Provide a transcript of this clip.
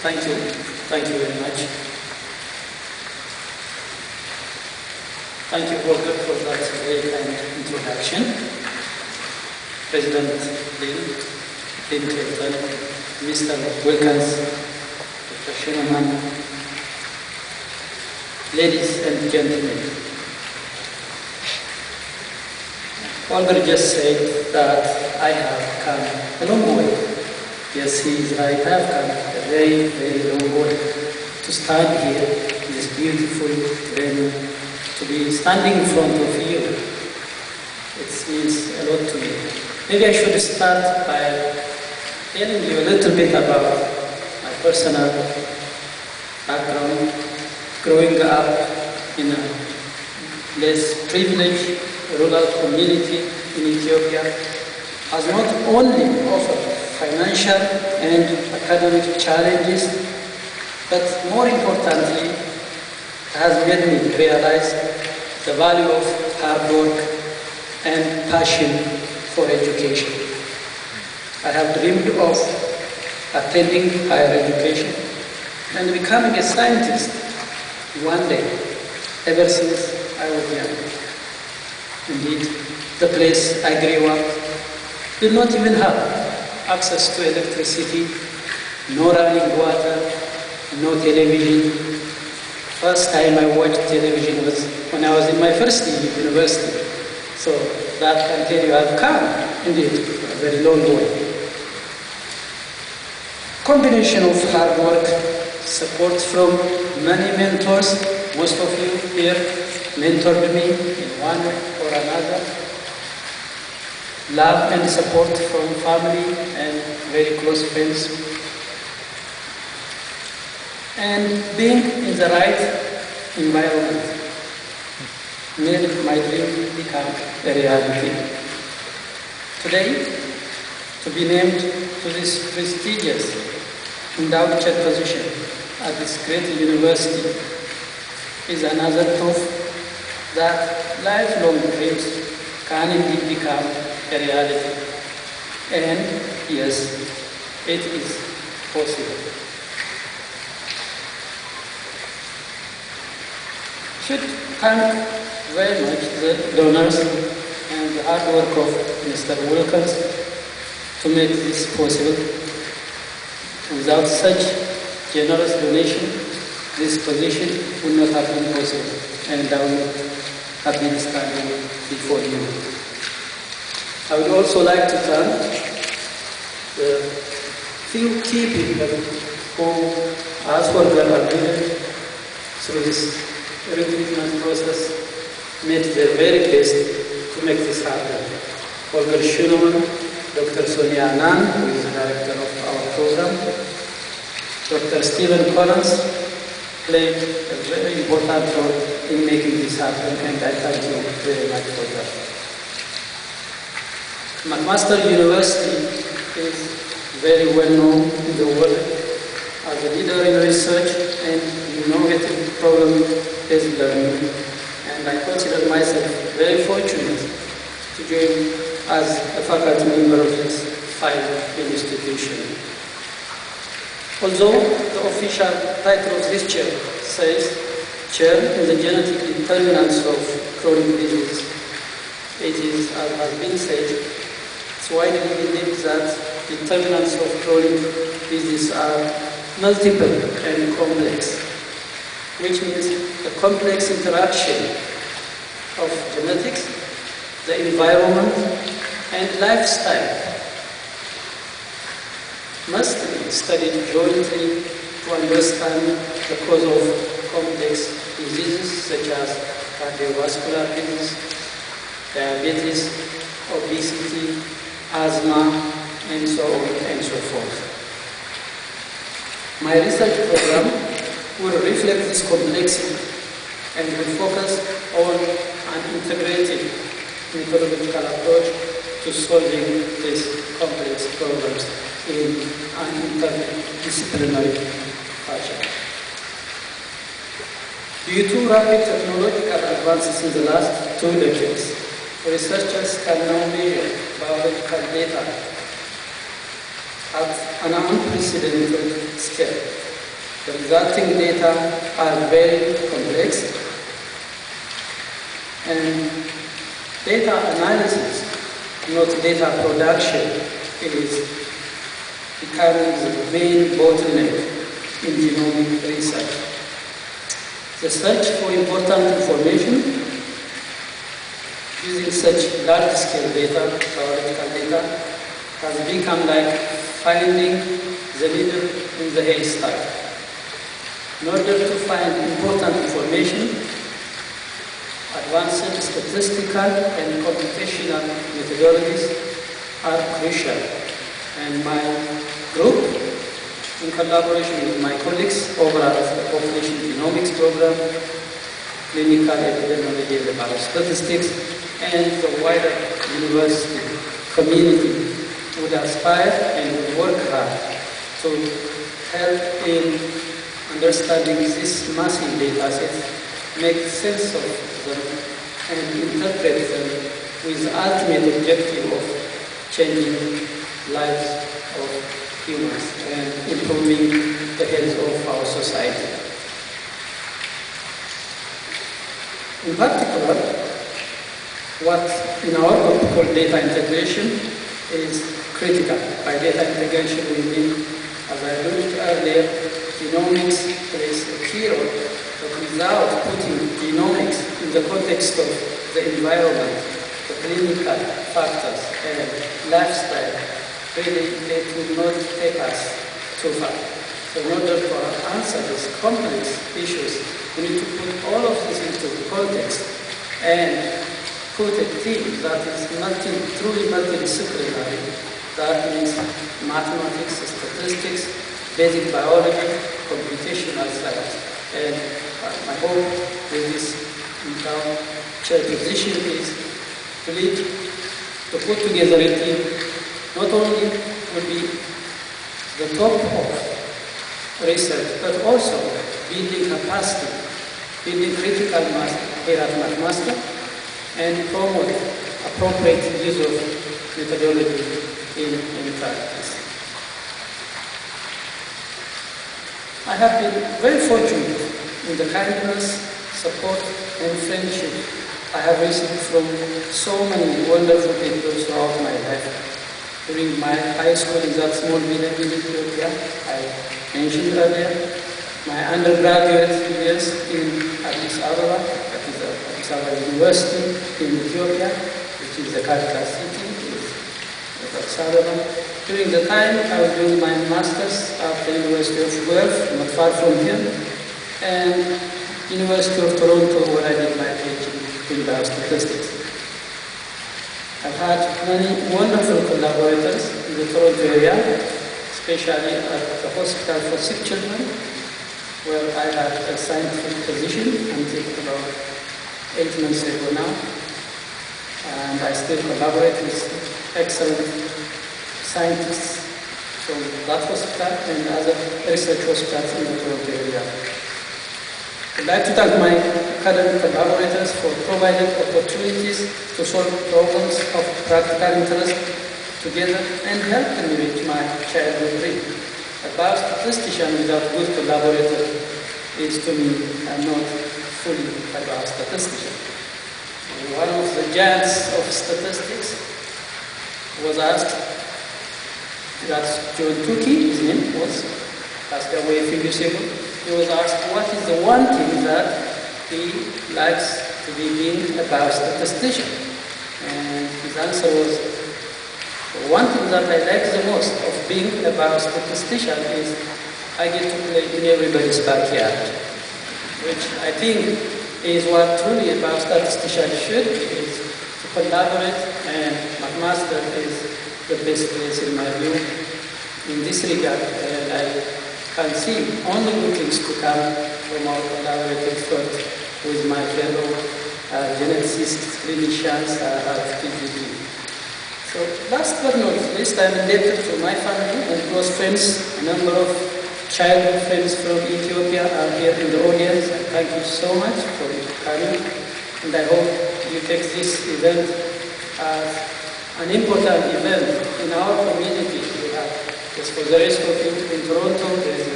Thank you. Thank you very much. Thank you, Volker, for that very kind introduction. President Dean Captain, Mr. Wilkins, Dr. Schumann, ladies and gentlemen. Volker just said that I have come a long way. Yes, he is right. I have come a very, very long way to stand here in this beautiful venue, to be standing in front of you. It means a lot to me. Maybe I should start by telling you a little bit about my personal background. Growing up in a less privileged rural community in Ethiopia has not only offered financial and academic challenges, but more importantly, has made me realize the value of hard work and passion for education. I have dreamed of attending higher education and becoming a scientist one day, ever since I was young. Indeed, the place I grew up did not even have access to electricity, no running water, no television. First time I watched television was when I was in my first year of university. So that can tell you I've come, indeed, a very long way. Combination of hard work, support from many mentors. Most of you here mentored me in one way or another. Love and support from family and very close friends. And being in the right environment made my dream become a reality. Today, to be named to this prestigious endowed chair position at this great university is another proof that lifelong dreams can indeed become a reality. And yes, it is possible. Should thank very much the donors and the hard work of Mr. Wilkins to make this possible. Without such generous donation, this position would not have been possible, and I would not have been standing before you. I would also like to thank the few key people who, as Volker agreed, through this recruitment process, made their very best to make this happen. Volker Schumann, Dr. Sonia Anand, who is the director of our program, Dr. Stephen Collins played a very important role in making this happen, and I thank you very much for that. McMaster University is very well known in the world as a leader in research and innovative problem-based learning, and I consider myself very fortunate to join as a faculty member of this fine institution. Although the official title of this chair says Chair in the Genetic Determinants of Chronic Disease, it is, as has been said, it's widely believed that determinants of chronic disease are multiple and complex, which means a complex interaction of genetics, the environment, and lifestyle must be studied jointly to understand the cause of complex diseases such as cardiovascular disease, diabetes, obesity, asthma, and so on and so forth. My research program will reflect this complexity and will focus on an integrated methodological approach to solving these complex problems in an interdisciplinary fashion. Due to rapid technological advances in the last 2 decades, researchers can now measure biological data at an unprecedented scale. The resulting data are very complex, and data analysis, not data production, is becoming the main bottleneck in genomic research. The search for important information using such large-scale data, biological data, has become like finding the needle in the haystack. In order to find important information, advanced statistical and computational methodologies are crucial. And my group, in collaboration with my colleagues over at the Population Genomics Program, Clinical Epidemiology and Biostatistics, and the wider university community would aspire and would work hard to help in understanding this massive data set, make sense of them, and interpret them with the ultimate objective of changing lives of humans and improving the health of our society. In particular, what in our group called data integration is critical. By data integration we mean, as I alluded earlier, genomics plays a key role, but without putting genomics in the context of the environment, the clinical factors and lifestyle, really it will not take us too far. So in order to answer these complex issues, we need to put all of this into context and put a team that is truly multidisciplinary. That means mathematics, statistics, basic biology, computational science. And my hope with this chair position is to lead, to put together a team not only will be the top of research, but also building capacity, building critical mass here at McMaster, and promote appropriate use of methodology in practice. I have been very fortunate in the kindness, support, and friendship I have received from so many wonderful people throughout my life. During my high school in that small village in Ethiopia, I mentioned earlier, my undergraduate years in Addis Ababa, that is Addis Ababa University in Ethiopia, which is the capital city of Addis Ababa. During the time I was doing my master's at the University of Guelph, not far from here, and University of Toronto, where I did my PhD in biostatistics. I've had many wonderful collaborators in the Toronto area, especially at the Hospital for Sick Children, where I had a scientific position until about 8 months ago now. And I still collaborate with excellent scientists from that hospital and other research hospitals in the Toronto area. I'd like to thank my academic collaborators for providing opportunities to solve problems of practical interest together and helping me reach my childhood dream. A biostatistician without good collaborator is to me not fully a biostatistician. One of the giants of statistics was asked, that's John Tukey, his name was, passed away a few years ago. He was asked what is the one thing that he likes to be being a biostatistician. And his answer was, the one thing that I like the most of being a biostatistician is I get to play in everybody's backyard, which I think is what truly a biostatistician should be, is to collaborate, and McMaster is the best place in my view in this regard. And I can see only good things to come from our collaborative effort with my fellow geneticists, clinicians at PGD. So last but not least, I'm indebted to my family and close friends. A number of childhood friends from Ethiopia are here in the audience. And thank you so much for coming. And I hope you take this event as an important event in our community. As for the rest of you in Toronto, there is